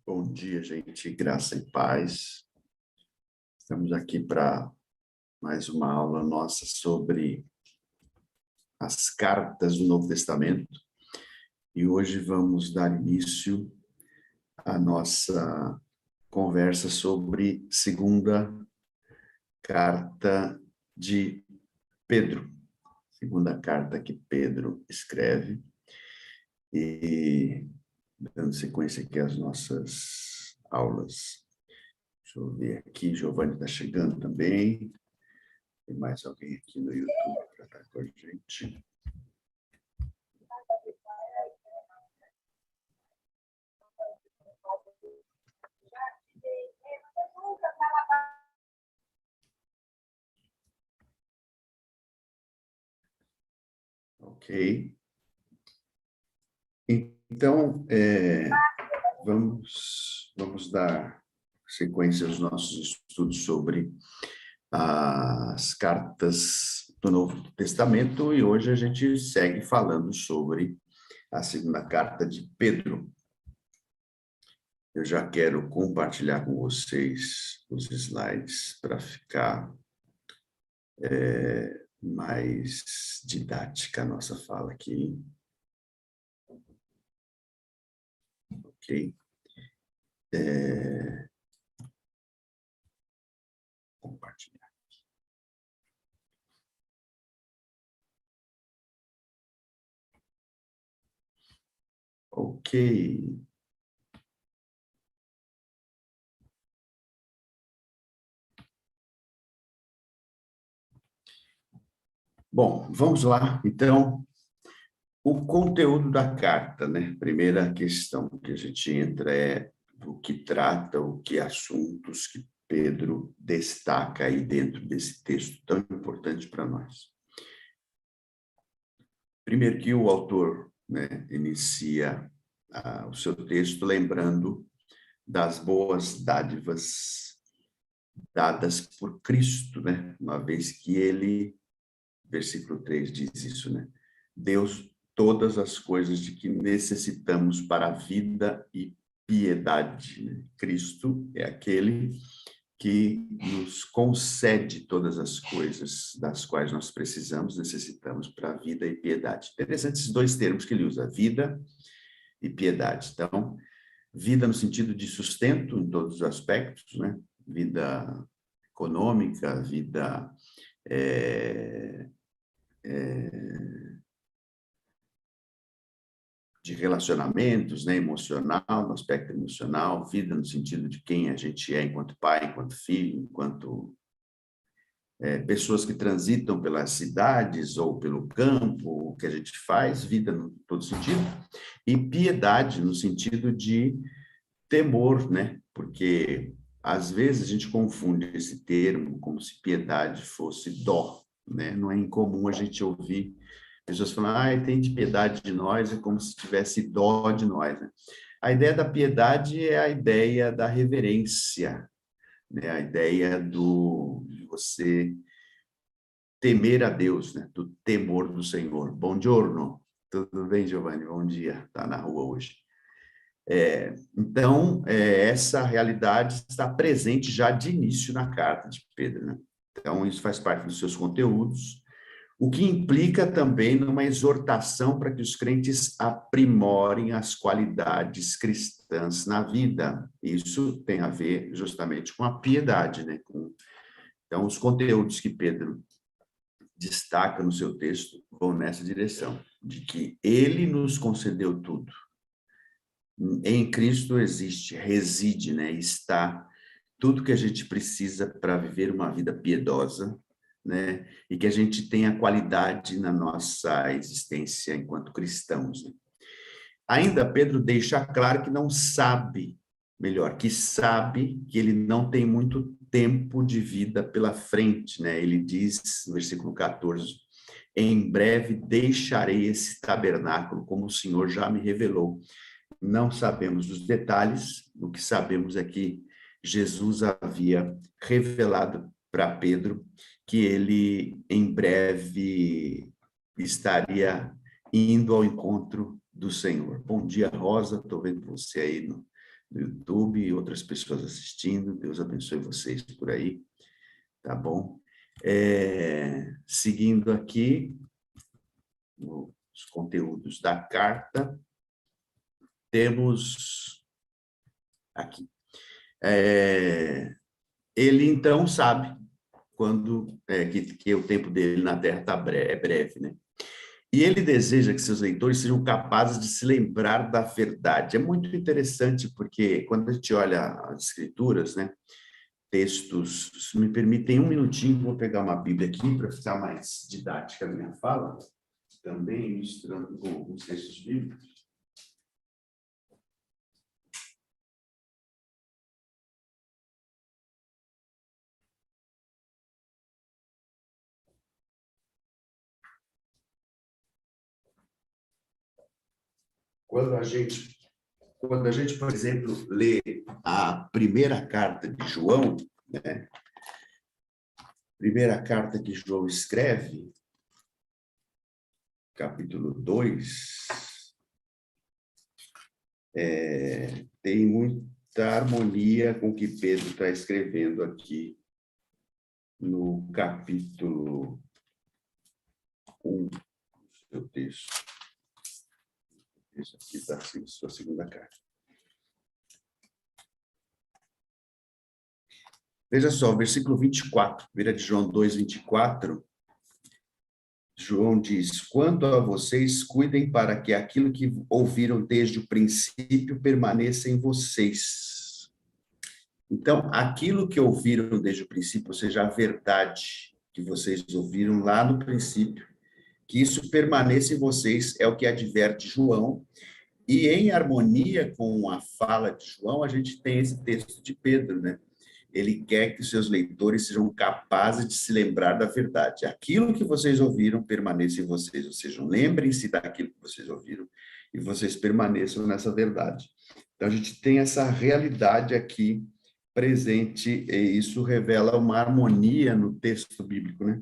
Bom dia, gente. Graça e paz. Estamos aqui para mais uma aula nossa sobre as cartas do Novo Testamento. E hoje vamos dar início à nossa conversa sobre segunda carta de Pedro. Segunda carta que Pedro escreve. E dando sequência aqui às nossas aulas. Deixa eu ver aqui, Giovanni está chegando também. Tem mais alguém aqui no YouTube para estar com a gente? Ok. Então, vamos dar sequência aos nossos estudos sobre as cartas do Novo Testamento e hoje a gente segue falando sobre a segunda carta de Pedro. Eu já quero compartilhar com vocês os slides para ficar mais didática a nossa fala aqui. Ok? Compartilhar. Ok. Bom, vamos lá. Então, o conteúdo da carta, né? Primeira questão que a gente entra é o que trata, o que assuntos que Pedro destaca aí dentro desse texto tão importante para nós. Primeiro que o autor, né, inicia o seu texto lembrando das boas dádivas dadas por Cristo, né? Uma vez que ele, versículo 3 diz isso, né? Deus todas as coisas de que necessitamos para a vida e piedade. Né? Cristo é aquele que nos concede todas as coisas das quais nós precisamos, necessitamos para a vida e piedade. Interessante esses dois termos que ele usa, vida e piedade. Então, vida no sentido de sustento em todos os aspectos, né? Vida econômica, vida de relacionamentos, né, emocional, no aspecto emocional, vida no sentido de quem a gente é enquanto pai, enquanto filho, enquanto pessoas que transitam pelas cidades ou pelo campo, o que a gente faz, vida no todo sentido, e piedade no sentido de temor, né? Porque às vezes a gente confunde esse termo como se piedade fosse dó, né? Não é incomum a gente ouvir pessoas falando, tem de piedade de nós, é como se tivesse dó de nós, né? A ideia da piedade é a ideia da reverência, né? A ideia de você temer a Deus, né? Do temor do Senhor. Bom giorno. Tudo bem, Giovanni? Bom dia. Está na rua hoje. Então, essa realidade está presente já de início na carta de Pedro, né? Então, isso faz parte dos seus conteúdos, o que implica também numa exortação para que os crentes aprimorem as qualidades cristãs na vida. Isso tem a ver justamente com a piedade, né? Então, os conteúdos que Pedro destaca no seu texto vão nessa direção, de que ele nos concedeu tudo. Em Cristo existe, reside, né? Está tudo que a gente precisa para viver uma vida piedosa, né? E que a gente tenha qualidade na nossa existência enquanto cristãos. Né? Ainda Pedro deixa claro que não sabe, melhor, que sabe que ele não tem muito tempo de vida pela frente, né? Ele diz, no versículo 14, em breve deixarei esse tabernáculo, como o Senhor já me revelou. Não sabemos os detalhes, o que sabemos é que Jesus havia revelado para Pedro que ele em breve estaria indo ao encontro do Senhor. Bom dia, Rosa, estou vendo você aí no YouTube e outras pessoas assistindo. Deus abençoe vocês por aí, tá bom? Seguindo aqui os conteúdos da carta, temos aqui. Ele, então, sabe que o tempo dele na Terra é breve, né? E ele deseja que seus leitores sejam capazes de se lembrar da verdade. É muito interessante, porque quando a gente olha as Escrituras, né, textos, se me permitem um minutinho, vou pegar uma Bíblia aqui para ficar mais didática a minha fala, também misturando com os textos bíblicos. Quando a gente, por exemplo, lê a primeira carta de João, né? Primeira carta que João escreve, capítulo 2, tem muita harmonia com o que Pedro está escrevendo aqui no capítulo 1 do seu texto. Isso aqui está assim, sua segunda carta. Veja só, versículo 24, vira de João 2, 24. João diz: quanto a vocês, cuidem para que aquilo que ouviram desde o princípio permaneça em vocês. Então, aquilo que ouviram desde o princípio, ou seja, a verdade que vocês ouviram lá no princípio, que isso permaneça em vocês, é o que adverte João. E em harmonia com a fala de João, a gente tem esse texto de Pedro, né? Ele quer que os seus leitores sejam capazes de se lembrar da verdade. Aquilo que vocês ouviram permaneça em vocês, ou seja, lembrem-se daquilo que vocês ouviram e vocês permaneçam nessa verdade. Então, a gente tem essa realidade aqui presente, e isso revela uma harmonia no texto bíblico, né?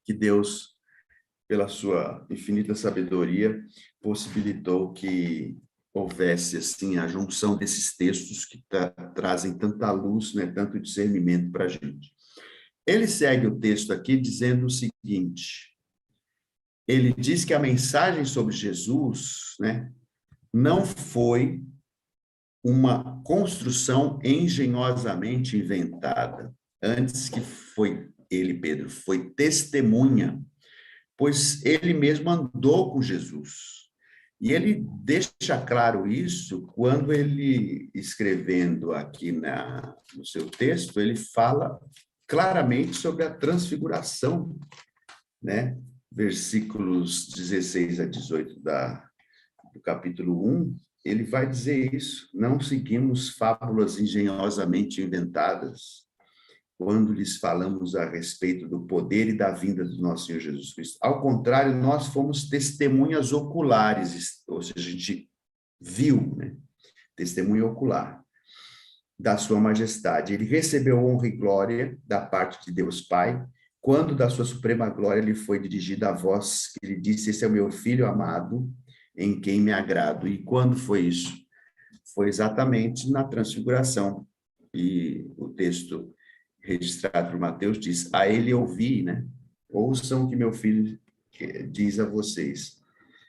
Que Deus, pela sua infinita sabedoria, possibilitou que houvesse assim a junção desses textos que trazem tanta luz, né, tanto discernimento para a gente. Ele segue o texto aqui dizendo o seguinte: ele diz que a mensagem sobre Jesus, né, não foi uma construção engenhosamente inventada, antes que foi ele, Pedro, foi testemunha, pois ele mesmo andou com Jesus. E ele deixa claro isso quando ele, escrevendo aqui no seu texto, ele fala claramente sobre a transfiguração, né? Versículos 16 a 18 do capítulo 1, ele vai dizer isso: não seguimos fábulas engenhosamente inventadas, quando lhes falamos a respeito do poder e da vinda do nosso Senhor Jesus Cristo. Ao contrário, nós fomos testemunhas oculares, ou seja, a gente viu, né? Testemunha ocular da sua majestade. Ele recebeu honra e glória da parte de Deus Pai, quando da sua suprema glória lhe foi dirigida a voz que lhe disse: esse é o meu filho amado, em quem me agrado. E quando foi isso? Foi exatamente na transfiguração. E o texto registrado por Mateus diz: a ele ouvi, né? Ouçam o que meu filho diz a vocês.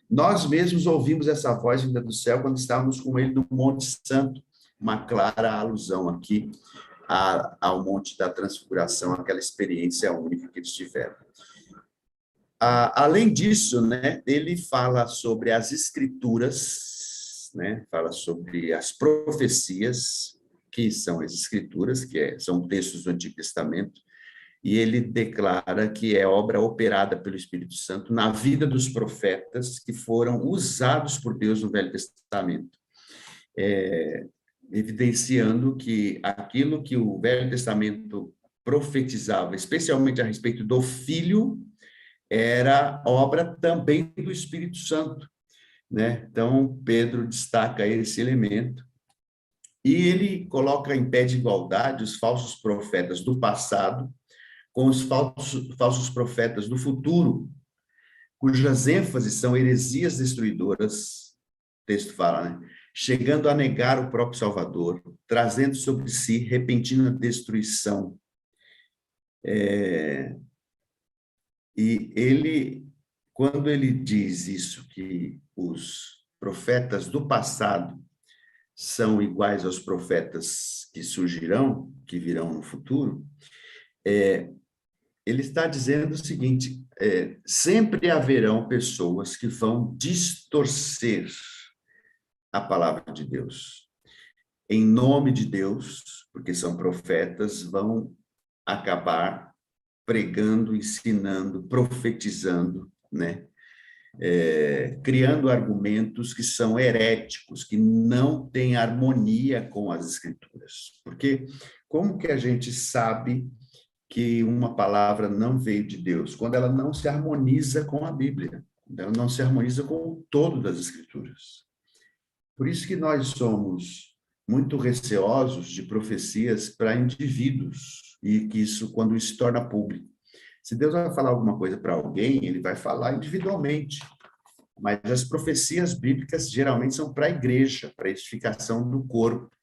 Nós mesmos ouvimos essa voz vinda do céu quando estávamos com ele no Monte Santo, uma clara alusão aqui ao Monte da Transfiguração, aquela experiência única que eles tiveram. Além disso, né, ele fala sobre as escrituras, né, fala sobre as profecias, que são as escrituras, são textos do Antigo Testamento, e ele declara que é obra operada pelo Espírito Santo na vida dos profetas que foram usados por Deus no Velho Testamento, evidenciando que aquilo que o Velho Testamento profetizava, especialmente a respeito do Filho, era obra também do Espírito Santo, né? Então, Pedro destaca esse elemento e ele coloca em pé de igualdade os falsos profetas do passado com os falsos profetas do futuro, cujas ênfases são heresias destruidoras texto fala, né? Chegando a negar o próprio Salvador, trazendo sobre si repentina destruição. E ele, quando ele diz isso, que os profetas do passado são iguais aos profetas que surgirão, que virão no futuro, ele está dizendo o seguinte: sempre haverão pessoas que vão distorcer a palavra de Deus. Em nome de Deus, porque são profetas, vão acabar pregando, ensinando, profetizando, né? Criando argumentos que são heréticos, que não têm harmonia com as Escrituras. Porque como que a gente sabe que uma palavra não veio de Deus? Quando ela não se harmoniza com a Bíblia, ela não se harmoniza com o todo das Escrituras. Por isso que nós somos muito receosos de profecias para indivíduos, e que isso, quando isso se torna público. Se Deus vai falar alguma coisa para alguém, ele vai falar individualmente. Mas as profecias bíblicas geralmente são para a igreja, para a edificação do corpo,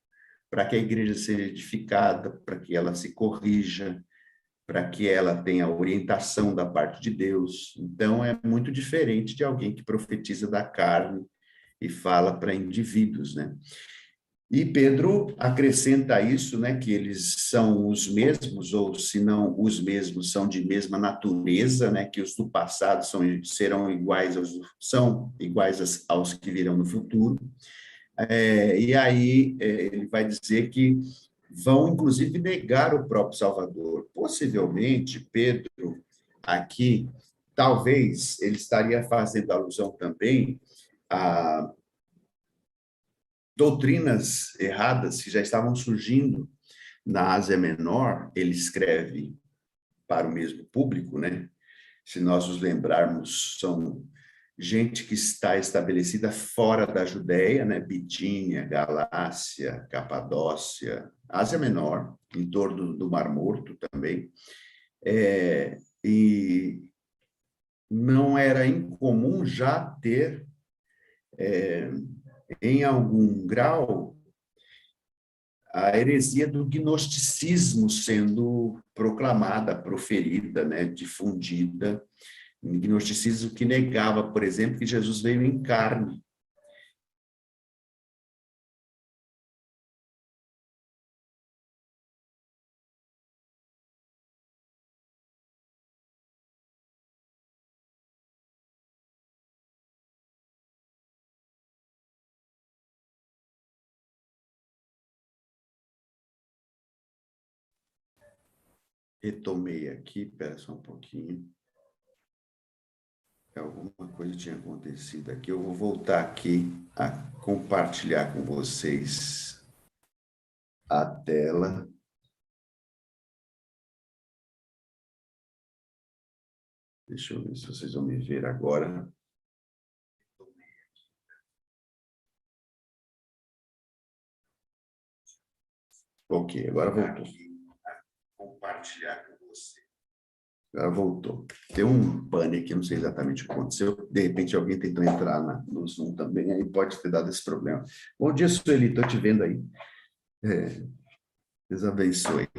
para que a igreja seja edificada, para que ela se corrija, para que ela tenha orientação da parte de Deus. Então, é muito diferente de alguém que profetiza da carne e fala para indivíduos, né? E Pedro acrescenta isso, né, que eles são os mesmos, ou se não os mesmos, são de mesma natureza, né, que os do passado serão iguais aos que virão no futuro. E aí ele vai dizer que vão, inclusive, negar o próprio Salvador. Possivelmente, Pedro, aqui, talvez ele estaria fazendo alusão também a doutrinas erradas que já estavam surgindo na Ásia Menor. Ele escreve para o mesmo público, né? Se nós nos lembrarmos, são gente que está estabelecida fora da Judéia, né? Bitínia, Galácia, Capadócia, Ásia Menor, em torno do Mar Morto também. E não era incomum já ter, em algum grau, a heresia do gnosticismo sendo proclamada, proferida, né, difundida. Um gnosticismo que negava, por exemplo, que Jesus veio em carne. Retomei aqui, espera só um pouquinho. Alguma coisa tinha acontecido aqui. Eu vou voltar aqui a compartilhar com vocês a tela. Deixa eu ver se vocês vão me ver agora. Ok, agora voltou. Compartilhar com você. Agora voltou. Deu um pane aqui, não sei exatamente o que aconteceu. De repente, alguém tentou entrar no Zoom também, aí pode ter dado esse problema. Bom dia, Sueli, estou te vendo aí. Deus abençoe.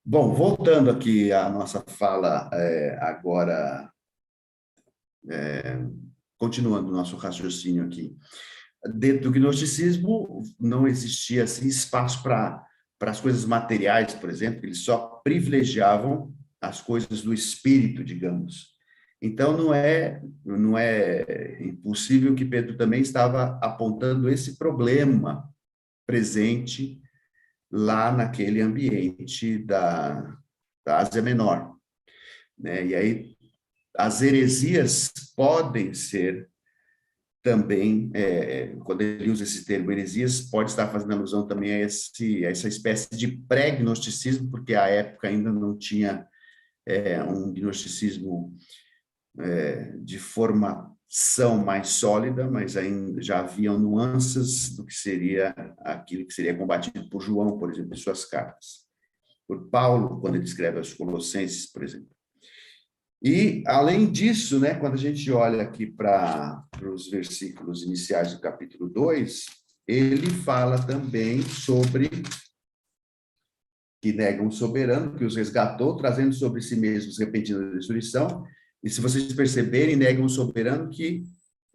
Bom, voltando aqui à nossa fala, agora, continuando o nosso raciocínio aqui. Dentro do gnosticismo, não existia assim, espaço para as coisas materiais, por exemplo, eles só privilegiavam as coisas do espírito, digamos. Então, não é impossível que Pedro também estava apontando esse problema presente lá naquele ambiente da Ásia Menor, né? E aí, as heresias podem ser também, quando ele usa esse termo heresias, pode estar fazendo alusão também a essa espécie de pré-gnosticismo, porque à época ainda não tinha um gnosticismo de formação mais sólida, mas ainda já haviam nuances do que seria aquilo que seria combatido por João, por exemplo, em suas cartas. Por Paulo, quando ele escreve aos Colossenses, por exemplo. E, além disso, né, quando a gente olha aqui para os versículos iniciais do capítulo 2, ele fala também sobre que negam o soberano, que os resgatou, trazendo sobre si mesmos repentina destruição. E, se vocês perceberem, negam o soberano que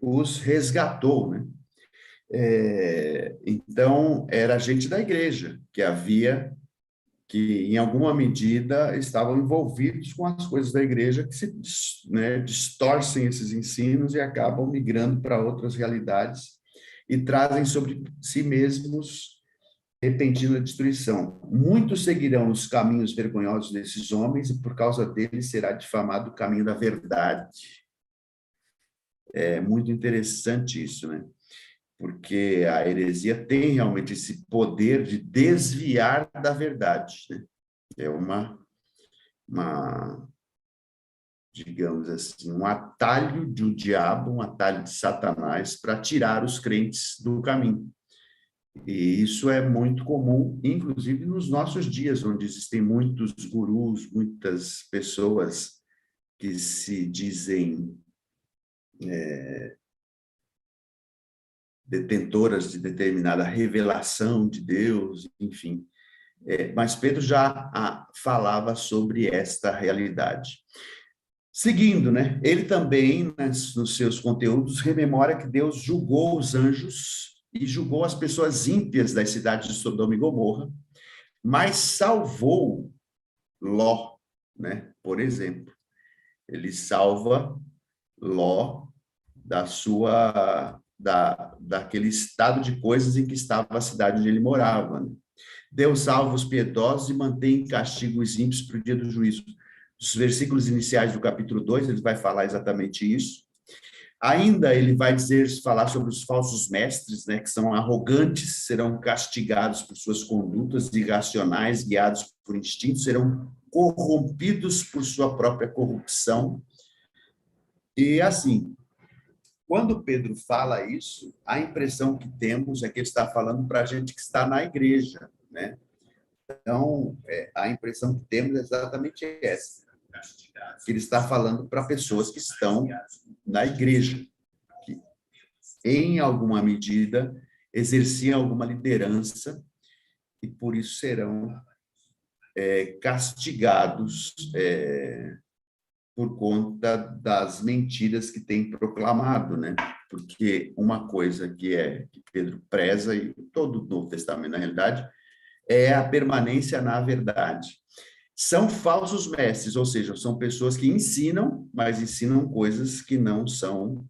os resgatou, né? Então, era gente da igreja que, em alguma medida, estavam envolvidos com as coisas da igreja, que né, distorcem esses ensinos e acabam migrando para outras realidades e trazem sobre si mesmos repentina destruição. Muitos seguirão os caminhos vergonhosos desses homens e, por causa deles, será difamado o caminho da verdade. É muito interessante isso, né? Porque a heresia tem realmente esse poder de desviar da verdade, né? É uma, digamos assim, um atalho do diabo, um atalho de Satanás para tirar os crentes do caminho. E isso é muito comum, inclusive nos nossos dias, onde existem muitos gurus, muitas pessoas que se dizem detentoras de determinada revelação de Deus, enfim. Mas Pedro já falava sobre esta realidade. Seguindo, né? Ele também, nos seus conteúdos, rememora que Deus julgou os anjos e julgou as pessoas ímpias das cidades de Sodoma e Gomorra, mas salvou Ló, né? Por exemplo, ele salva Ló daquele estado de coisas em que estava a cidade onde ele morava, né? Deus salva os piedosos e mantém em castigo os ímpios para o dia do juízo. Os versículos iniciais do capítulo 2, ele vai falar exatamente isso. Ainda ele vai falar sobre os falsos mestres, né, que são arrogantes, serão castigados por suas condutas irracionais, guiados por instintos, serão corrompidos por sua própria corrupção. E assim, quando Pedro fala isso, a impressão que temos é que ele está falando para a gente que está na igreja, né? Então, a impressão que temos é exatamente essa, que ele está falando para pessoas que estão na igreja, que, em alguma medida, exerciam alguma liderança e, por isso, serão castigados por conta das mentiras que tem proclamado, né? Porque uma coisa que Pedro preza, e todo o Novo Testamento, na realidade, é a permanência na verdade. São falsos mestres, ou seja, são pessoas que ensinam, mas ensinam coisas que não são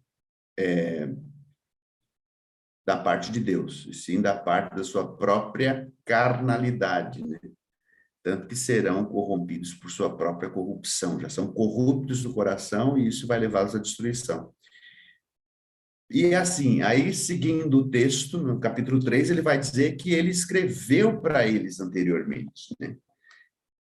da parte de Deus, e sim da parte da sua própria carnalidade, né? Tanto que serão corrompidos por sua própria corrupção, já são corruptos do coração e isso vai levá-los à destruição. E assim, aí seguindo o texto, no capítulo 3, ele vai dizer que ele escreveu para eles anteriormente, né?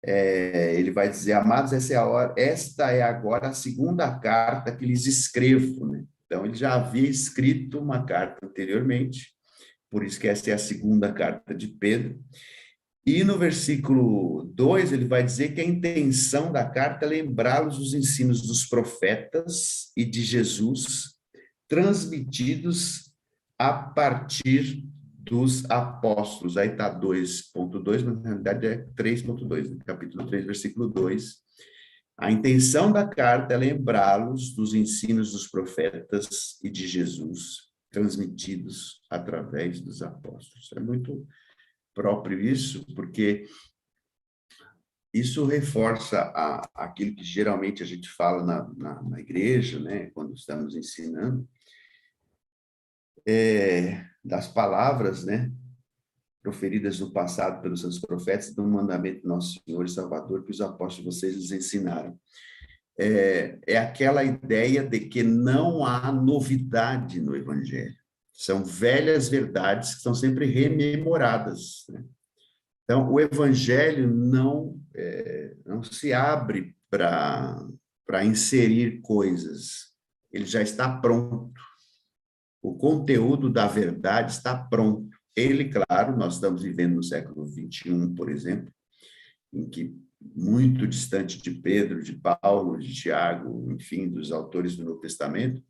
Ele vai dizer, amados, esta é agora a segunda carta que lhes escrevo, né? Então, ele já havia escrito uma carta anteriormente, por isso que essa é a segunda carta de Pedro. E no versículo 2, ele vai dizer que a intenção da carta é lembrá-los dos ensinos dos profetas e de Jesus, transmitidos a partir dos apóstolos. Aí está 2.2, mas na realidade é 3.2, capítulo 3, versículo 2. A intenção da carta é lembrá-los dos ensinos dos profetas e de Jesus, transmitidos através dos apóstolos. É muito próprio isso, porque isso reforça aquilo que geralmente a gente fala na igreja, né, quando estamos ensinando, das palavras, né, proferidas no passado pelos seus profetas, do mandamento do nosso Senhor e Salvador, que os apóstolos vocês nos ensinaram. É aquela ideia de que não há novidade no Evangelho. São velhas verdades que são sempre rememoradas, né? Então, o Evangelho não se abre para inserir coisas, ele já está pronto. O conteúdo da verdade está pronto. Ele, claro, nós estamos vivendo no século XXI, por exemplo, em que muito distante de Pedro, de Paulo, de Tiago, enfim, dos autores do Novo Testamento,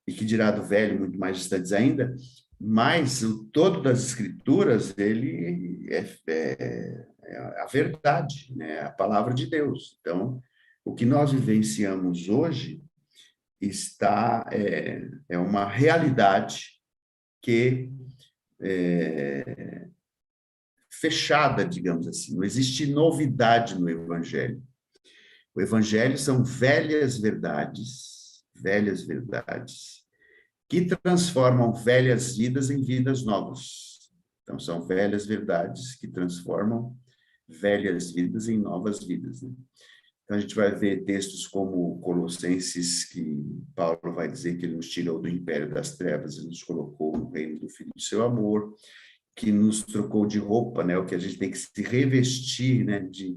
e que dirá do Velho, muito mais distantes ainda, mas o todo das Escrituras, ele é a verdade, né? A palavra de Deus. Então, o que nós vivenciamos hoje é uma realidade que fechada, digamos assim. Não existe novidade no Evangelho. O Evangelho são velhas verdades, que transformam velhas vidas em vidas novas. Então, são velhas verdades que transformam velhas vidas em novas vidas, né? Então, a gente vai ver textos como Colossenses, que Paulo vai dizer que ele nos tirou do império das trevas e nos colocou no reino do Filho do seu amor, que nos trocou de roupa, né? O que a gente tem que se revestir, né? De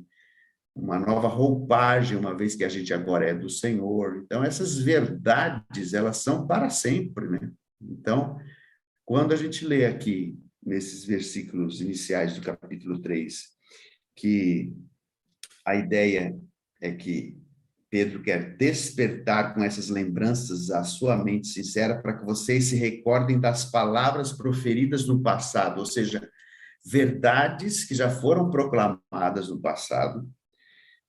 uma nova roupagem, uma vez que a gente agora é do Senhor. Então, essas verdades, elas são para sempre, né? Então, quando a gente lê aqui, nesses versículos iniciais do capítulo 3, que a ideia é que Pedro quer despertar com essas lembranças a sua mente sincera para que vocês se recordem das palavras proferidas no passado, ou seja, verdades que já foram proclamadas no passado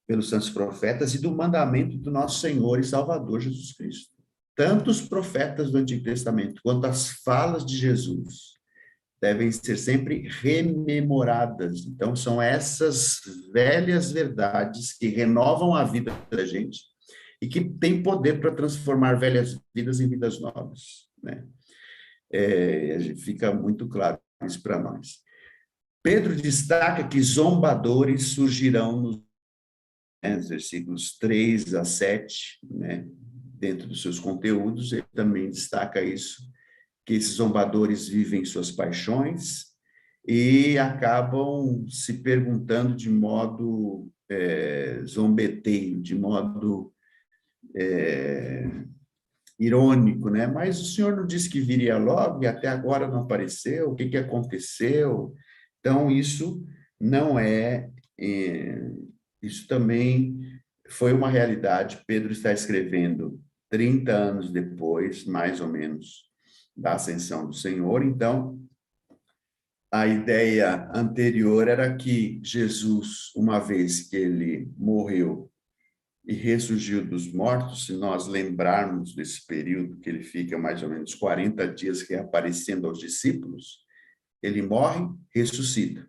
pelos santos profetas e do mandamento do nosso Senhor e Salvador Jesus Cristo. Tanto os profetas do Antigo Testamento quanto as falas de Jesus devem ser sempre rememoradas. Então, são essas velhas verdades que renovam a vida da gente e que têm poder para transformar velhas vidas em vidas novas, né? Fica muito claro isso para nós. Pedro destaca que zombadores surgirão nos versículos 3 a 7, né? Dentro dos seus conteúdos, ele também destaca isso, que esses zombadores vivem suas paixões e acabam se perguntando de modo zombeteiro, de modo irônico, né? Mas o senhor não disse que viria logo e até agora não apareceu, o que que aconteceu? Então, isso não isso também foi uma realidade. Pedro está escrevendo 30 anos depois, mais ou menos, da ascensão do Senhor. Então, a ideia anterior era que Jesus, uma vez que ele morreu e ressurgiu dos mortos, se nós lembrarmos desse período que ele fica mais ou menos 40 dias reaparecendo aos discípulos, ele morre, ressuscita.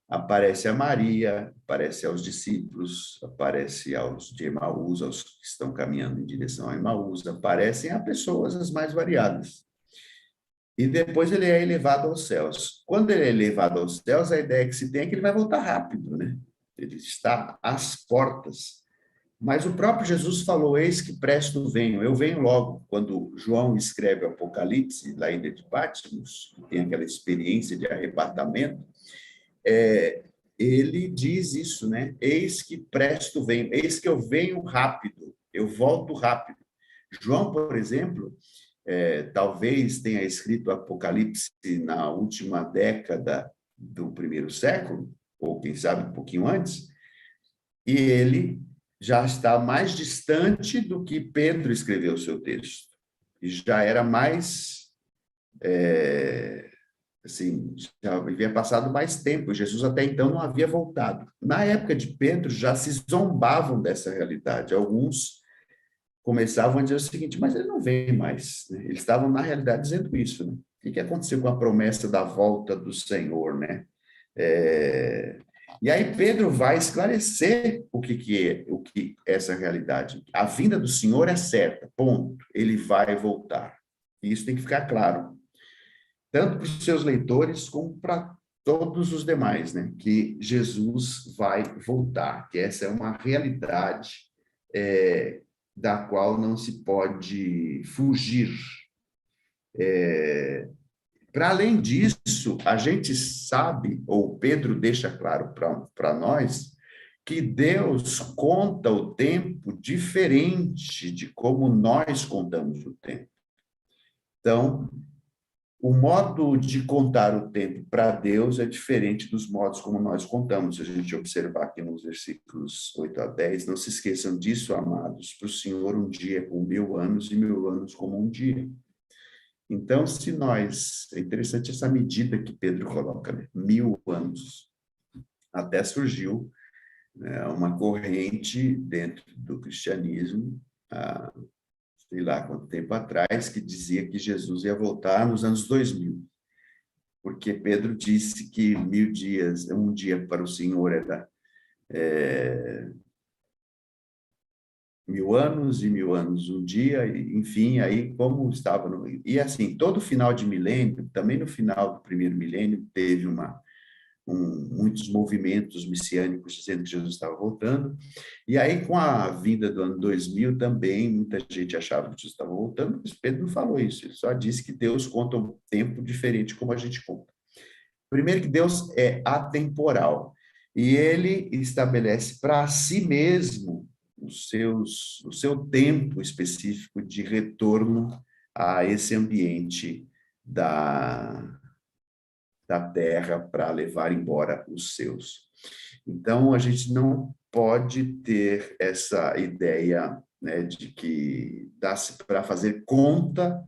Aparece a Maria, aparece aos discípulos, aparece aos de Emaús, aos que estão caminhando em direção a Emaús, aparecem a pessoas as mais variadas. E depois ele é elevado aos céus. Quando ele é elevado aos céus, a ideia que se tem é que ele vai voltar rápido, né? Ele está às portas. Mas o próprio Jesus falou: eis que presto venho, eu venho logo. Quando João escreve o Apocalipse, lá em de Patmos, tem aquela experiência de arrebatamento, ele diz isso, né? Eis que presto venho, eis que eu venho rápido, eu volto rápido. João, por exemplo, talvez tenha escrito o Apocalipse na última década do primeiro século, ou quem sabe um pouquinho antes, e ele já está mais distante do que Pedro escreveu o seu texto. E já era mais, assim, já havia passado mais tempo. Jesus até então não havia voltado. Na época de Pedro, já se zombavam dessa realidade. Alguns começavam a dizer o seguinte: mas ele não vem mais, né? Eles estavam, na realidade, dizendo isso, né? O que aconteceu com a promessa da volta do Senhor, né? E aí Pedro vai esclarecer o que é essa realidade. A vinda do Senhor é certa, ponto. Ele vai voltar. E isso tem que ficar claro, tanto para os seus leitores como para todos os demais, né? Que Jesus vai voltar, que essa é uma realidade da qual não se pode fugir. Para além disso, a gente sabe, ou Pedro deixa claro para nós, que Deus conta o tempo diferente de como nós contamos o tempo. Então, O modo de contar o tempo para Deus é diferente dos modos como nós contamos. Se a gente observar aqui nos versículos 8 a 10, não se esqueçam disso, amados. Para o Senhor, um dia é como 1000 anos, e 1000 anos como um dia. Então, se nós... É interessante essa medida que Pedro coloca, né? 1000 anos. Até surgiu, né, uma corrente dentro do cristianismo, sei lá quanto tempo atrás, que dizia que Jesus ia voltar nos anos 2000, porque Pedro disse que 1000 dias, um dia para o Senhor era 1000 anos, e 1000 anos um dia, e, enfim, aí como estava... E assim, todo final de milênio, também no final do primeiro milênio, teve muitos movimentos messiânicos dizendo que Jesus estava voltando. E aí, com a vinda do ano 2000, também muita gente achava que Jesus estava voltando, mas Pedro não falou isso, ele só disse que Deus conta um tempo diferente como a gente conta. Primeiro que Deus é atemporal, e ele estabelece para si mesmo o seu tempo específico de retorno a esse ambiente da terra para levar embora os seus. Então, a gente não pode ter essa ideia, né, de que dá-se para fazer conta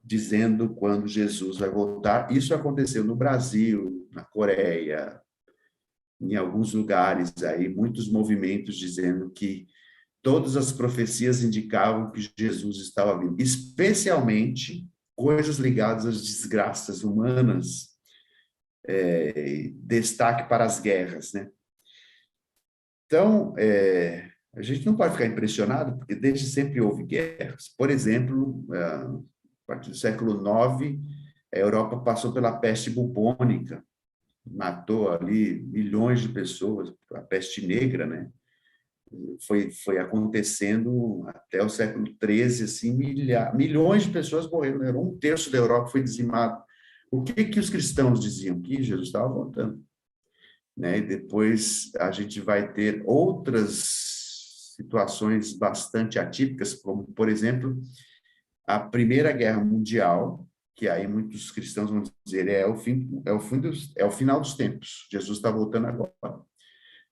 dizendo quando Jesus vai voltar. Isso aconteceu no Brasil, na Coreia, em alguns lugares aí, muitos movimentos dizendo que todas as profecias indicavam que Jesus estava vindo, especialmente coisas ligadas às desgraças humanas, destaque para as guerras, né? Então, a gente não pode ficar impressionado, porque desde sempre houve guerras. Por exemplo, a partir do século IX, a Europa passou pela peste bubônica, matou ali milhões de pessoas, a peste negra, né? Foi acontecendo até o século XIII, assim, milhões de pessoas morreram, né? Um terço da Europa foi dizimado. O que que os cristãos diziam? Que Jesus estava voltando, né? E depois a gente vai ter outras situações bastante atípicas, como, por exemplo, a Primeira Guerra Mundial, que aí muitos cristãos vão dizer é o final dos tempos. Jesus está voltando agora.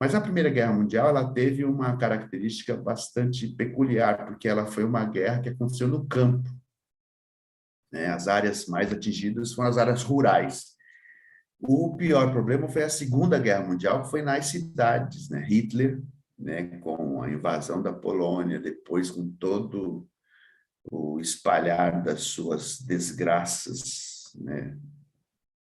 Mas a Primeira Guerra Mundial, ela teve uma característica bastante peculiar, porque ela foi uma guerra que aconteceu no campo, né? As áreas mais atingidas foram as áreas rurais. O pior problema foi a Segunda Guerra Mundial, que foi nas cidades, né? Hitler, né, com a invasão da Polônia, depois com todo o espalhar das suas desgraças, né?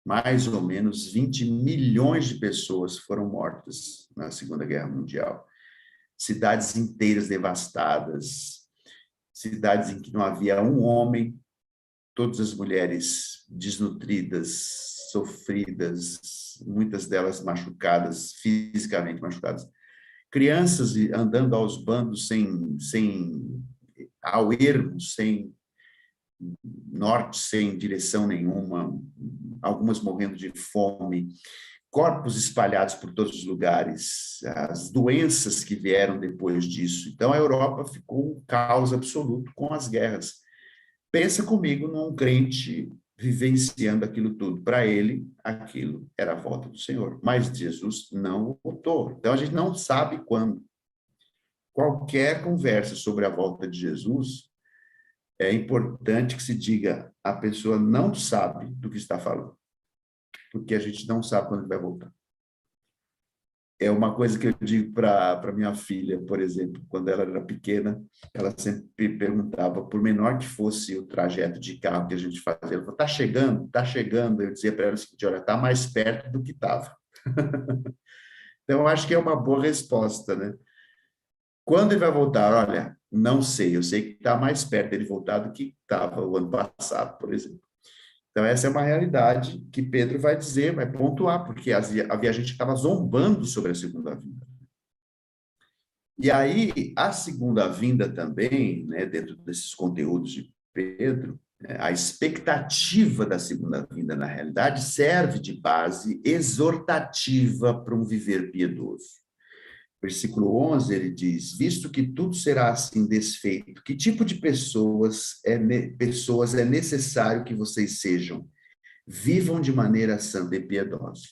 Mais ou menos 20 milhões de pessoas foram mortas na Segunda Guerra Mundial. Cidades inteiras devastadas, cidades em que não havia um homem, todas as mulheres desnutridas, sofridas, muitas delas machucadas, fisicamente machucadas. Crianças andando aos bandos ao ermo, sem norte, sem direção nenhuma, algumas morrendo de fome, corpos espalhados por todos os lugares, as doenças que vieram depois disso. Então, a Europa ficou um caos absoluto com as guerras. Pensa comigo num crente vivenciando aquilo tudo. Para ele, aquilo era a volta do Senhor. Mas Jesus não voltou. Então, a gente não sabe quando. Qualquer conversa sobre a volta de Jesus, é importante que se diga, a pessoa não sabe do que está falando, porque a gente não sabe quando ele vai voltar. É uma coisa que eu digo para minha filha, por exemplo, quando ela era pequena, ela sempre perguntava, por menor que fosse o trajeto de carro que a gente fazia, ela falou, está chegando, está chegando. Eu dizia para ela o seguinte, olha, está mais perto do que estava. Então, eu acho que é uma boa resposta, né? Quando ele vai voltar? Olha, não sei, eu sei que está mais perto dele voltar do que estava o ano passado, por exemplo. Então, essa é uma realidade que Pedro vai dizer, vai pontuar, porque havia gente que estava zombando sobre a segunda vinda. E aí, a segunda vinda também, né, dentro desses conteúdos de Pedro, a expectativa da segunda vinda, na realidade, serve de base exortativa para um viver piedoso. Versículo 11, ele diz, visto que tudo será assim desfeito, que tipo de pessoas é necessário que vocês sejam? vivam de maneira santa e piedosa.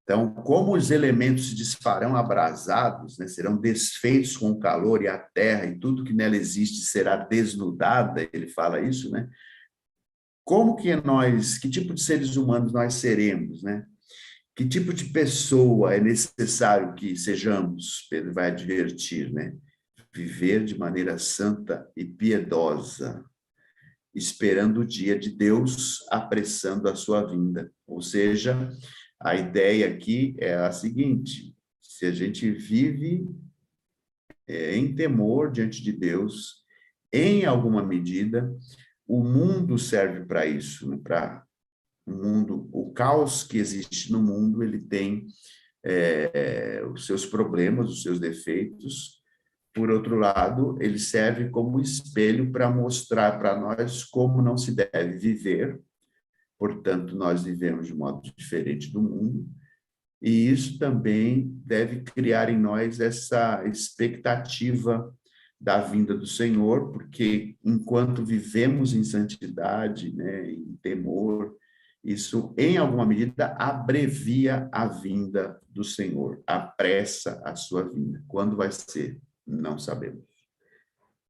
Então, como os elementos se desfarão abrasados, né, serão desfeitos com o calor, e a terra e tudo que nela existe será desnudada, ele fala isso, né? Como que nós, que tipo de seres humanos nós seremos, né? Que tipo de pessoa é necessário que sejamos? Pedro vai advertir, né? Viver de maneira santa e piedosa, esperando o dia de Deus, apressando a sua vinda. Ou seja, a ideia aqui é a seguinte: se a gente vive em temor diante de Deus, em alguma medida, o mundo serve para isso, né? Para o mundo, o caos que existe no mundo, ele tem os seus problemas, os seus defeitos. Por outro lado, ele serve como espelho para mostrar para nós como não se deve viver. Portanto, nós vivemos de modo diferente do mundo, e isso também deve criar em nós essa expectativa da vinda do Senhor, porque enquanto vivemos em santidade, né, em temor, isso, em alguma medida, abrevia a vinda do Senhor, apressa a sua vinda. Quando vai ser? Não sabemos.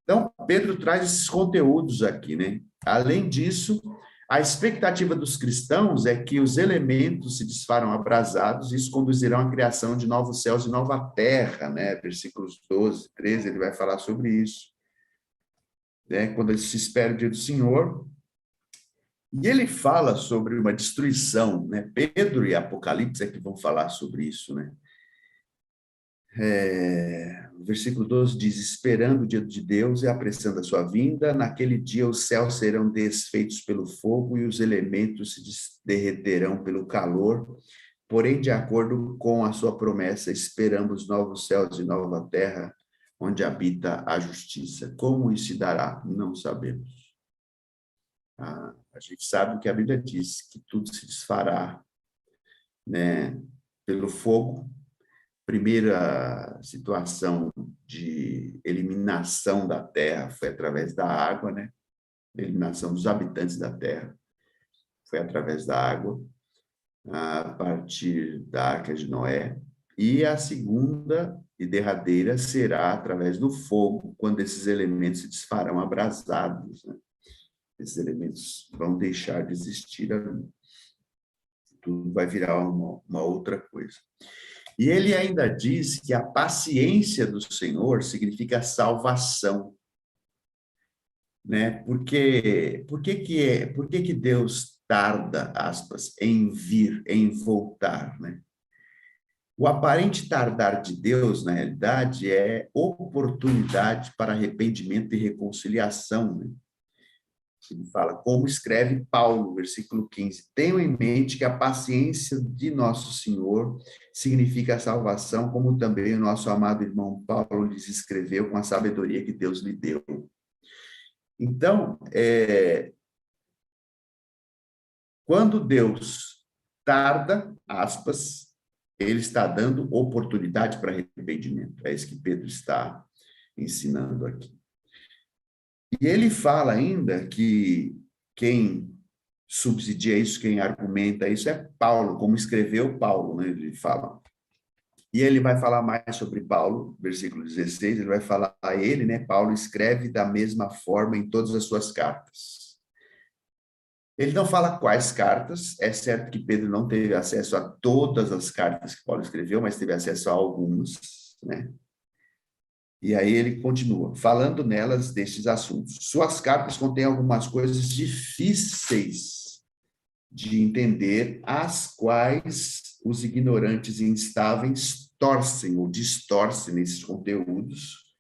Então, Pedro traz esses conteúdos aqui, né? Além disso, a expectativa dos cristãos é que os elementos se desfarão abrasados, e isso conduzirá à criação de novos céus e nova terra, né? Versículos 12, 13, ele vai falar sobre isso, né? Quando se espera o dia do Senhor. E ele fala sobre uma destruição, né? Pedro e Apocalipse é que vão falar sobre isso, né? O versículo 12 diz: esperando o dia de Deus e apressando a sua vinda, naquele dia os céus serão desfeitos pelo fogo e os elementos se derreterão pelo calor. Porém, de acordo com a sua promessa, esperamos novos céus e nova terra, onde habita a justiça. Como isso se dará? Não sabemos. A gente sabe que a Bíblia diz que tudo se desfará, né, pelo fogo. Primeira situação de eliminação da terra foi através da água, né? Eliminação dos habitantes da terra foi através da água, a partir da Arca de Noé. E a segunda e derradeira será através do fogo, quando esses elementos se desfarão abrasados, né? Esses elementos vão deixar de existir ali. Tudo vai virar uma outra coisa. E ele ainda diz que a paciência do Senhor significa salvação, né? Por que Deus tarda, aspas, em vir, em voltar, né? O aparente tardar de Deus, na realidade, é oportunidade para arrependimento e reconciliação, né? Ele fala, como escreve Paulo, versículo 15: tenham em mente que a paciência de nosso Senhor significa a salvação, como também o nosso amado irmão Paulo lhes escreveu com a sabedoria que Deus lhe deu. Então, quando Deus tarda, aspas, ele está dando oportunidade para arrependimento. É isso que Pedro está ensinando aqui. E ele fala ainda que quem subsidia isso, quem argumenta isso é Paulo, como escreveu Paulo, né? Ele fala. E ele vai falar mais sobre Paulo, versículo 16, ele vai falar a ele, né? Paulo escreve da mesma forma em todas as suas cartas. Ele não fala quais cartas, é certo que Pedro não teve acesso a todas as cartas que Paulo escreveu, mas teve acesso a algumas, né? E aí ele continua, falando nelas destes assuntos. Suas cartas contêm algumas coisas difíceis de entender, as quais os ignorantes e instáveis torcem ou distorcem nesses conteúdos,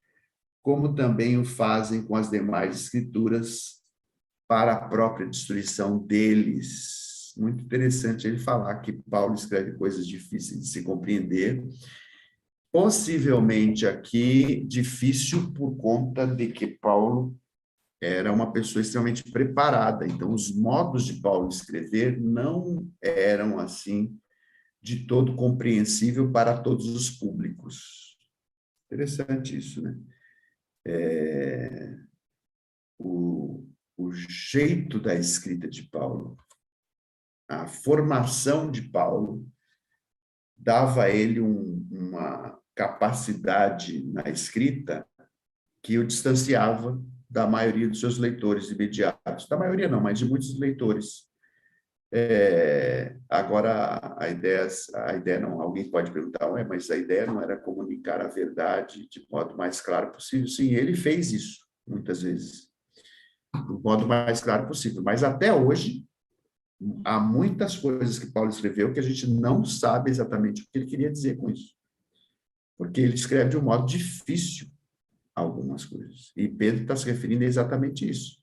como também o fazem com as demais escrituras para a própria destruição deles. Muito interessante ele falar que Paulo escreve coisas difíceis de se compreender, possivelmente aqui difícil por conta de que Paulo era uma pessoa extremamente preparada. Então, os modos de Paulo escrever não eram assim de todo compreensível para todos os públicos. Interessante isso, né? O jeito da escrita de Paulo a formação de Paulo dava a ele uma capacidade na escrita que o distanciava da maioria dos seus leitores imediatos. Da maioria não, mas de muitos leitores. Agora, a ideia não, alguém pode perguntar, ué, mas a ideia não era comunicar a verdade de modo mais claro possível? Sim, ele fez isso, muitas vezes, do modo mais claro possível. Mas até hoje, há muitas coisas que Paulo escreveu que a gente não sabe exatamente o que ele queria dizer com isso. Porque ele escreve de um modo difícil algumas coisas. E Pedro está se referindo a exatamente isso.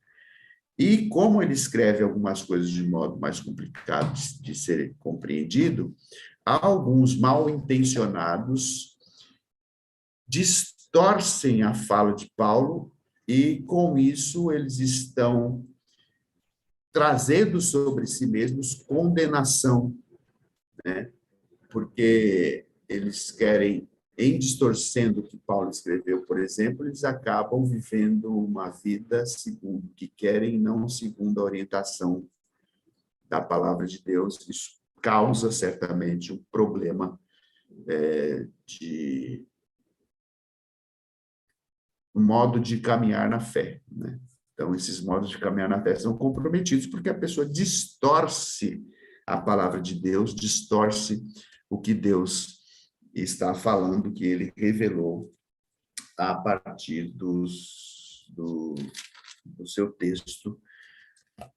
E como ele escreve algumas coisas de modo mais complicado de ser compreendido, alguns mal intencionados distorcem a fala de Paulo e, com isso, eles estão trazendo sobre si mesmos condenação, né? Porque eles querem, em distorcendo o que Paulo escreveu, por exemplo, eles acabam vivendo uma vida segundo o que querem, não segundo a orientação da palavra de Deus. Isso causa, certamente, um problema de um modo de caminhar na fé, né? Então, esses modos de caminhar na fé são comprometidos porque a pessoa distorce a palavra de Deus, distorce o que Deus está falando, que ele revelou a partir do seu texto,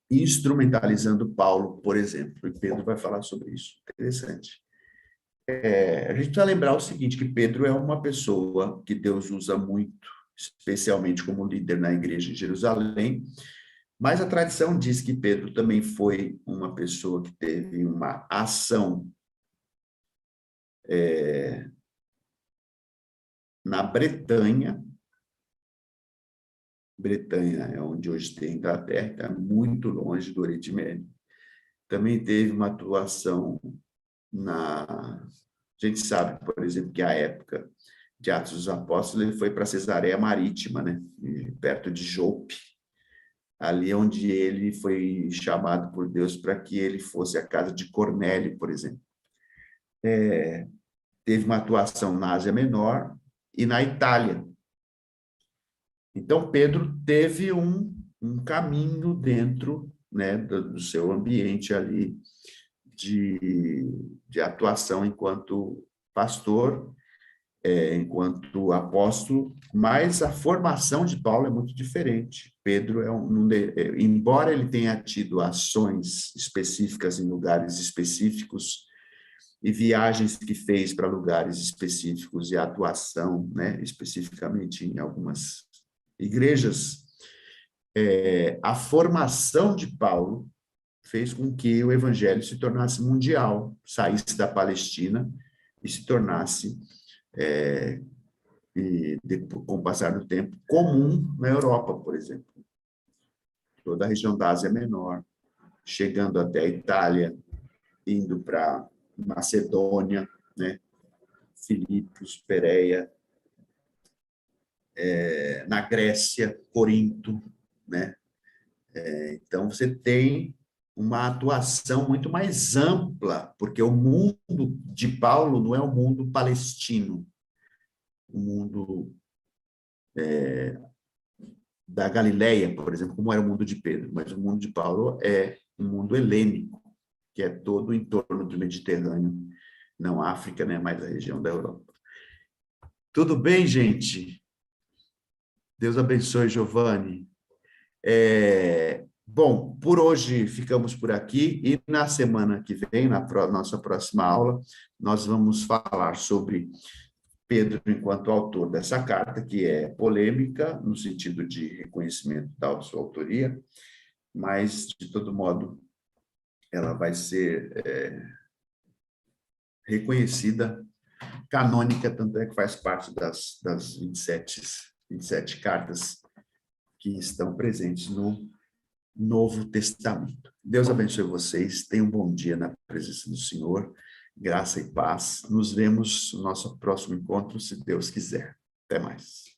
instrumentalizando Paulo, por exemplo. E Pedro vai falar sobre isso. Interessante. A gente precisa lembrar o seguinte, que Pedro é uma pessoa que Deus usa muito, especialmente como líder na igreja de Jerusalém, mas a tradição diz que Pedro também foi uma pessoa que teve uma ação na Bretanha. Bretanha é onde hoje tem a Inglaterra, está muito longe do Oriente Médio. Também teve uma atuação A gente sabe, por exemplo, que a época de Atos dos Apóstolos, ele foi para Cesareia Marítima, né? Perto de Jope, ali onde ele foi chamado por Deus para que ele fosse à casa de Cornélio, por exemplo. Teve uma atuação na Ásia Menor e na Itália. Então, Pedro teve um caminho dentro, né, do seu ambiente ali de atuação enquanto pastor, enquanto apóstolo, mas a formação de Paulo é muito diferente. Pedro embora ele tenha tido ações específicas em lugares específicos e viagens que fez para lugares específicos e atuação, né, especificamente em algumas igrejas, a formação de Paulo fez com que o evangelho se tornasse mundial, saísse da Palestina e se tornasse, com o passar do tempo, comum na Europa, por exemplo. Toda a região da Ásia Menor, chegando até a Itália, indo para Macedônia, né? Filipos, Pérea, na Grécia, Corinto, né? Então, você tem uma atuação muito mais ampla, porque o mundo de Paulo não é o mundo palestino, o mundo da Galileia, por exemplo, como era o mundo de Pedro, mas o mundo de Paulo é um mundo helênico, que é todo em torno do Mediterrâneo, não África, né, mas a região da Europa. Tudo bem, gente? Deus abençoe, Giovanni. Bom, por hoje ficamos por aqui e na semana que vem, na nossa próxima aula, nós vamos falar sobre Pedro enquanto autor dessa carta, que é polêmica no sentido de reconhecimento da sua autoria, mas, de todo modo, ela vai ser reconhecida, canônica, tanto é que faz parte das 27 cartas que estão presentes no Novo Testamento. Deus abençoe vocês, tenham um bom dia na presença do Senhor, graça e paz. Nos vemos no nosso próximo encontro, se Deus quiser. Até mais.